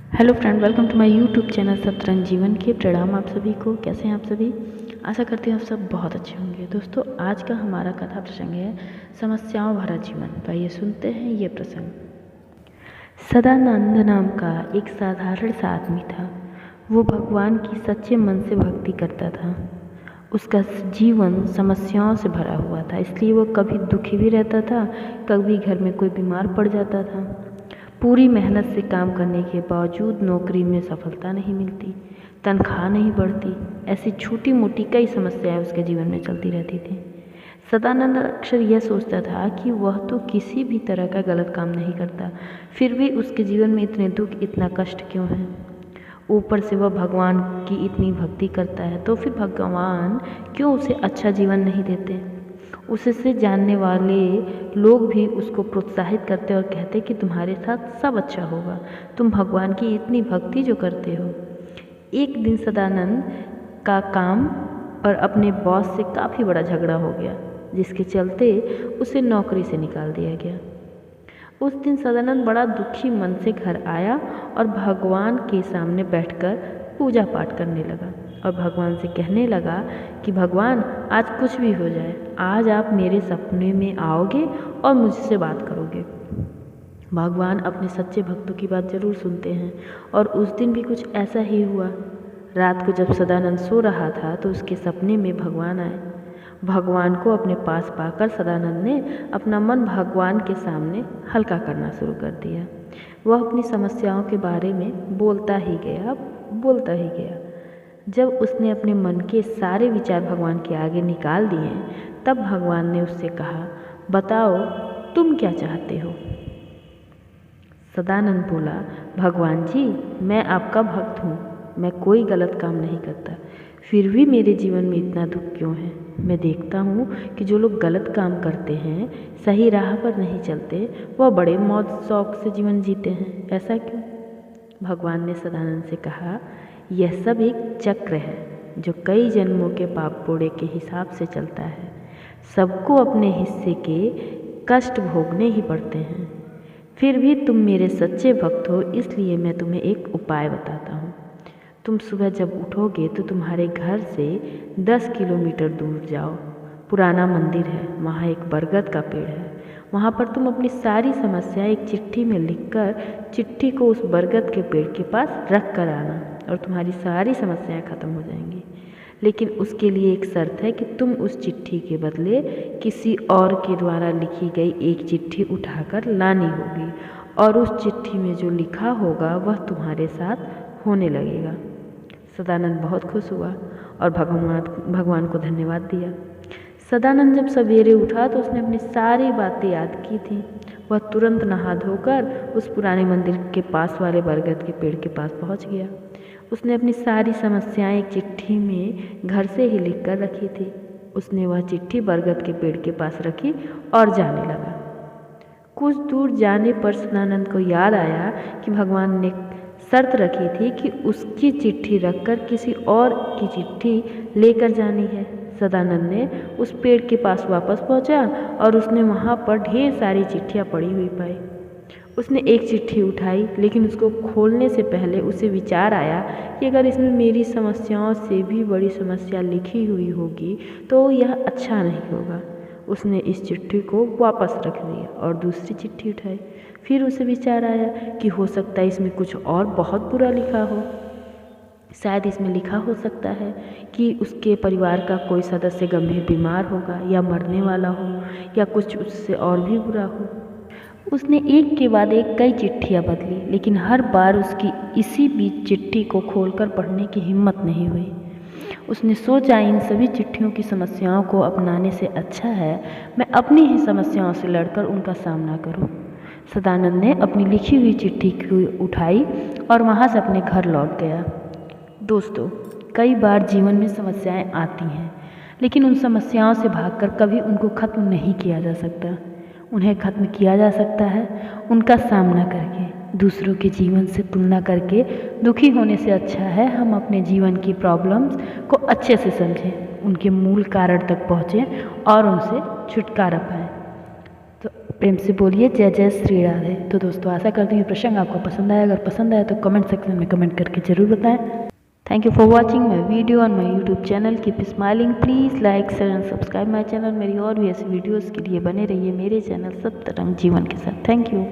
Hello friend, welcome to my YouTube channel Satrang Jeevan के। प्रणाम आप सभी को। कैसे हैं आप सभी? आशा करते हैं आप सब बहुत अच्छे होंगे। दोस्तों, आज का हमारा कथा प्रसंग है समस्याओं भरा जीवन। तो आइए सुनते हैं ये प्रसंग। सदानंद नाम का एक साधारण सा आदमी था। वो भगवान की सच्चे मन से भक्ति करता था। उसका जीवन समस्याओं से भरा हुआ था, इसलिए वो कभी दुखी भी रहता था, कभी घर में कोई बीमार पड़ जाता था। पूरी मेहनत से काम करने के बावजूद नौकरी में सफलता नहीं मिलती, तनख्वाह नहीं बढ़ती। ऐसी छोटी मोटी कई समस्याएं उसके जीवन में चलती रहती थी। सदानंद अक्सर यह सोचता था कि वह तो किसी भी तरह का गलत काम नहीं करता, फिर भी उसके जीवन में इतने दुख, इतना कष्ट क्यों है। ऊपर से वह भगवान की इतनी भक्ति करता है, तो फिर भगवान क्यों उसे अच्छा जीवन नहीं देते। उससे जानने वाले लोग भी उसको प्रोत्साहित करते और कहते कि तुम्हारे साथ सब अच्छा होगा, तुम भगवान की इतनी भक्ति जो करते हो। एक दिन सदानंद का काम और अपने बॉस से काफ़ी बड़ा झगड़ा हो गया, जिसके चलते उसे नौकरी से निकाल दिया गया। उस दिन सदानंद बड़ा दुखी मन से घर आया और भगवान के सामने बैठकर पूजा पाठ करने लगा और भगवान से कहने लगा कि भगवान, आज कुछ भी हो जाए, आज आप मेरे सपने में आओगे और मुझसे बात करोगे। भगवान अपने सच्चे भक्तों की बात जरूर सुनते हैं, और उस दिन भी कुछ ऐसा ही हुआ। रात को जब सदानंद सो रहा था तो उसके सपने में भगवान आए। भगवान को अपने पास पाकर सदानंद ने अपना मन भगवान के सामने हल्का करना शुरू कर दिया। वह अपनी समस्याओं के बारे में बोलता ही गया। जब उसने अपने मन के सारे विचार भगवान के आगे निकाल दिए, तब भगवान ने उससे कहा, बताओ तुम क्या चाहते हो। सदानंद बोला, भगवान जी, मैं आपका भक्त हूँ, मैं कोई गलत काम नहीं करता, फिर भी मेरे जीवन में इतना दुख क्यों है। मैं देखता हूँ कि जो लोग गलत काम करते हैं, सही राह पर नहीं चलते, वह बड़े मौज शौक से जीवन जीते हैं, ऐसा क्यों। भगवान ने सदानंद से कहा, यह सब एक चक्र है जो कई जन्मों के पाप पुण्य के हिसाब से चलता है। सबको अपने हिस्से के कष्ट भोगने ही पड़ते हैं। फिर भी तुम मेरे सच्चे भक्त हो, इसलिए मैं तुम्हें एक उपाय बताता हूँ। तुम सुबह जब उठोगे तो तुम्हारे घर से 10 किलोमीटर दूर जाओ। पुराना मंदिर है, वहाँ एक बरगद का पेड़ है। वहाँ पर तुम अपनी सारी समस्याएं एक चिट्ठी में लिखकर चिट्ठी को उस बरगद के पेड़ के पास रख कर आना, और तुम्हारी सारी समस्याएं खत्म हो जाएंगी। लेकिन उसके लिए एक शर्त है कि तुम उस चिट्ठी के बदले किसी और के द्वारा लिखी गई एक चिट्ठी उठाकर लानी होगी, और उस चिट्ठी में जो लिखा होगा वह तुम्हारे साथ होने लगेगा। सदानंद बहुत खुश हुआ और भगवान को धन्यवाद दिया। सदानंद जब सवेरे उठा तो उसने अपनी सारी बातें याद की थी। वह तुरंत नहा धोकर उस पुराने मंदिर के पास वाले बरगद के पेड़ के पास पहुंच गया। उसने अपनी सारी समस्याएं एक चिट्ठी में घर से ही लिख कर रखी थी। उसने वह चिट्ठी बरगद के पेड़ के पास रखी और जाने लगा। कुछ दूर जाने पर सदानंद को याद आया कि भगवान ने शर्त रखी थी कि उसकी चिट्ठी रखकर किसी और की चिट्ठी लेकर जानी है। सदानंद ने उस पेड़ के पास वापस पहुंचा और उसने वहाँ पर ढेर सारी चिट्ठियाँ पड़ी हुई पाई। उसने एक चिट्ठी उठाई, लेकिन उसको खोलने से पहले उसे विचार आया कि अगर इसमें मेरी समस्याओं से भी बड़ी समस्या लिखी हुई होगी तो यह अच्छा नहीं होगा। उसने इस चिट्ठी को वापस रख दिया और दूसरी चिट्ठी उठाई। फिर उसे विचार आया कि हो सकता है इसमें कुछ और बहुत बुरा लिखा हो। शायद इसमें लिखा हो सकता है कि उसके परिवार का कोई सदस्य गंभीर बीमार होगा या मरने वाला हो, या कुछ उससे और भी बुरा हो। उसने एक के बाद एक कई चिट्ठियां बदली, लेकिन हर बार उसकी इसी बीच चिट्ठी को खोलकर पढ़ने की हिम्मत नहीं हुई। उसने सोचा, इन सभी चिट्ठियों की समस्याओं को अपनाने से अच्छा है मैं अपनी ही समस्याओं से लड़कर उनका सामना करूं। सदानंद ने अपनी लिखी हुई चिट्ठी को उठाई और वहां से अपने घर लौट गया। दोस्तों, कई बार जीवन में समस्याएं आती हैं, लेकिन उन समस्याओं से भागकर कभी उनको खत्म नहीं किया जा सकता। उन्हें खत्म किया जा सकता है उनका सामना करके। दूसरों के जीवन से तुलना करके दुखी होने से अच्छा है हम अपने जीवन की प्रॉब्लम्स को अच्छे से समझें, उनके मूल कारण तक पहुँचें और उनसे छुटकारा पाएं। तो प्रेम से बोलिए जय जय श्री राधे। तो दोस्तों आशा करती हूँ प्रसंग आपको पसंद आया। अगर पसंद आया तो कमेंट सेक्शन में कमेंट करके ज़रूर बताएं। Thank you for watching my video on my YouTube channel. Keep smiling. Please like share and subscribe my channel. मेरी और भी ऐसी वीडियोज़ के लिए बने रहिए मेरे चैनल सप्तरंग जीवन के साथ। Thank you.